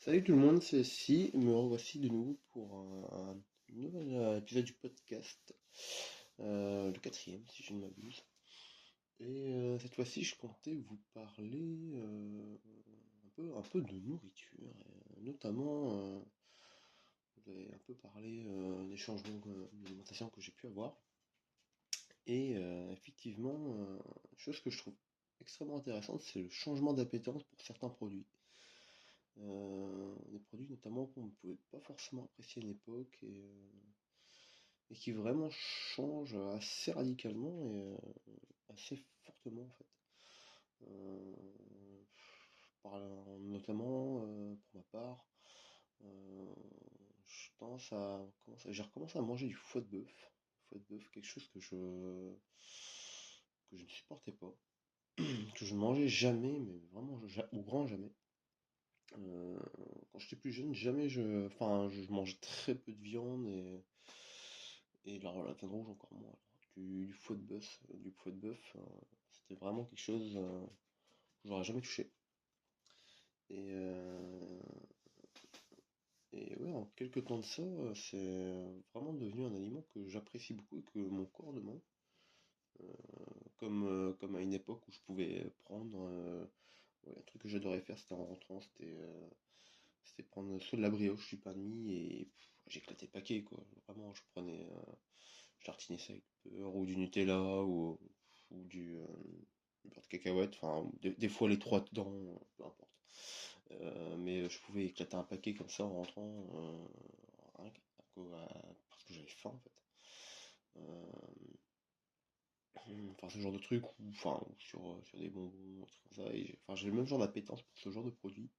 Salut tout le monde, c'est Si, me revoici de nouveau pour un nouvel épisode du podcast, le quatrième si je ne m'abuse. Et cette fois-ci, je comptais vous parler un peu de nourriture, et, notamment, vous avez un peu parlé des changements d'alimentation que j'ai pu avoir. Et effectivement, une chose que je trouve extrêmement intéressante, c'est le changement d'appétence pour certains produits. Des produits notamment qu'on ne pouvait pas forcément apprécier à une époque et qui vraiment changent assez radicalement et assez fortement en fait. Euh, Notamment pour ma part, euh, j'ai recommencé à manger du foie de bœuf. Foie de bœuf, quelque chose que je ne supportais pas, que je ne mangeais jamais, mais vraiment au grand jamais. Euh, Quand j'étais plus jeune, enfin, je mangeais très peu de viande et la viande rouge encore moins. Alors, du foie de bœuf, c'était vraiment quelque chose que j'aurais jamais touché. Et, euh, et ouais, en quelques temps de ça, c'est vraiment devenu un aliment que j'apprécie beaucoup et que mon corps demande. Comme à une époque où je pouvais prendre, ouais, un truc que j'adorais faire, c'était en rentrant, c'était prendre soit de la brioche du pain de mie et j'éclatais le paquet quoi. Vraiment, je tartinais ça avec du beurre ou du Nutella ou du beurre de cacahuète, enfin des fois les trois dedans, peu importe. Mais je pouvais éclater un paquet comme ça en rentrant, rien parce que j'avais faim en fait. Euh, enfin ce genre de truc, ou enfin sur des bonbons, un truc comme ça. Enfin j'ai le même genre d'appétence pour ce genre de produit.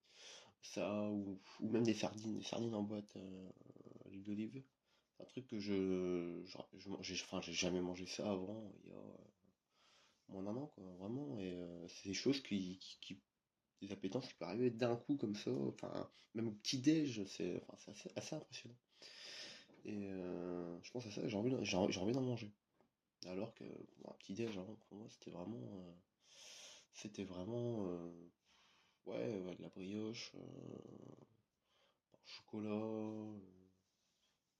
Ça, ou même des sardines en boîte à l'huile d'olive. C'est un truc que j'ai jamais mangé ça avant, il y a moins d'un an, quoi, vraiment. Et c'est des choses des appétences qui peuvent arriver d'un coup comme ça, enfin, même au petit-déj, c'est assez impressionnant. Et je pense à ça, j'ai envie d'en manger. Alors que pour un petit-déj, avant, pour moi, ouais, de la brioche, pain au chocolat.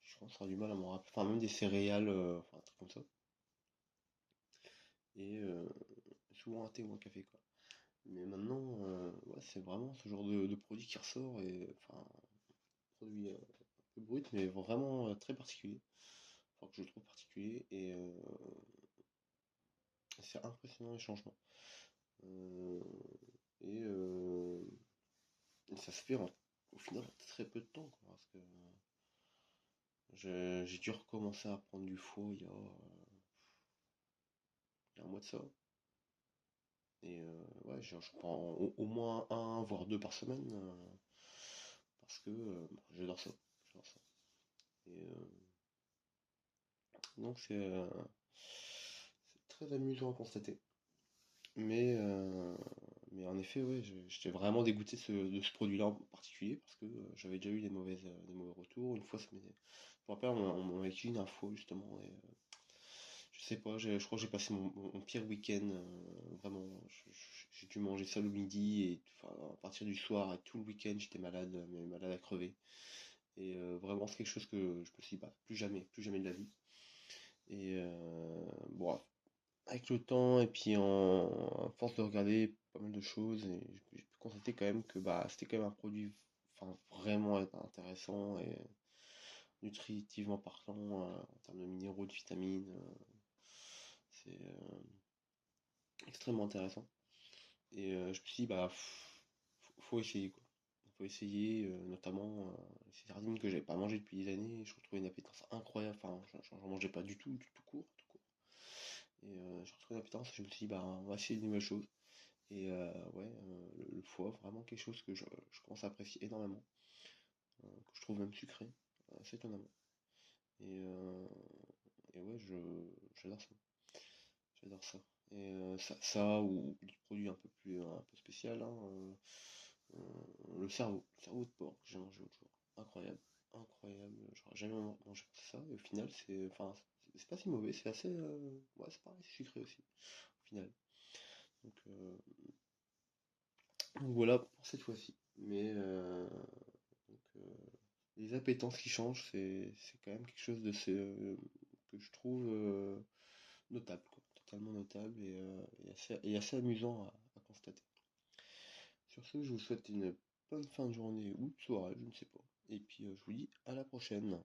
Je pense que ça a du mal à m'en rappeler. Enfin, même des céréales, enfin, un truc comme ça. Et souvent un thé ou un café, quoi. Mais maintenant, ouais, c'est vraiment ce genre de produit qui ressort. Et, enfin, produit un peu brut, mais vraiment très particulier. Enfin, que je trouve particulier. Et c'est impressionnant les changements. Euh, et, euh, et ça se fait au final en très peu de temps, quoi, parce que j'ai dû recommencer à prendre du faux il y a un mois de ça. Et ouais, je prends au moins un, voire deux par semaine, parce que j'adore ça. J'adore ça. Et donc c'est très amusant à constater. Mais, euh, mais en effet, ouais, j'étais vraiment dégoûté de ce produit-là en particulier, parce que j'avais déjà eu des mauvais retours. Une fois, je me rappelle, on m'avait dit une info justement, et je sais pas, je crois que j'ai passé mon pire week-end, vraiment. J'ai dû manger ça le midi, et enfin, à partir du soir et tout le week-end, j'étais malade, mais malade à crever. Et vraiment, c'est quelque chose que je me suis dit, bah, plus jamais de la vie. Et bon, avec le temps, et puis à force de regarder pas mal de choses, et j'ai pu constater quand même que bah, c'était quand même un produit enfin, vraiment intéressant et nutritivement parlant, en termes de minéraux, de vitamines. C'est extrêmement intéressant. Et je me suis dit, bah, faut essayer, quoi. Faut essayer, notamment ces sardines que j'avais pas mangé depuis des années. Je retrouvais une appétence incroyable. Enfin, j'en mangeais pas du tout, tout court, tout court. Et j'ai retrouvé une appétence et je me suis dit, bah, on va essayer de nouvelles choses. Et ouais, le foie, vraiment quelque chose que je commence à apprécier énormément, que je trouve même sucré, assez étonnamment. Et, euh, et ouais, j'adore ça. J'adore ça. Et ça ou des produits un peu spécial, hein, le cerveau de porc que j'ai mangé l'autre jour. Incroyable, incroyable. J'aurais jamais mangé ça. Et au final, enfin, c'est pas si mauvais. C'est assez, ouais, c'est pareil, c'est sucré aussi, au final. Donc, donc voilà pour cette fois-ci. Mais les appétences qui changent, c'est quand même quelque chose que je trouve notable, quoi. Totalement notable et assez amusant à constater. Sur ce, je vous souhaite une bonne fin de journée ou de soirée, je ne sais pas. Et puis je vous dis à la prochaine.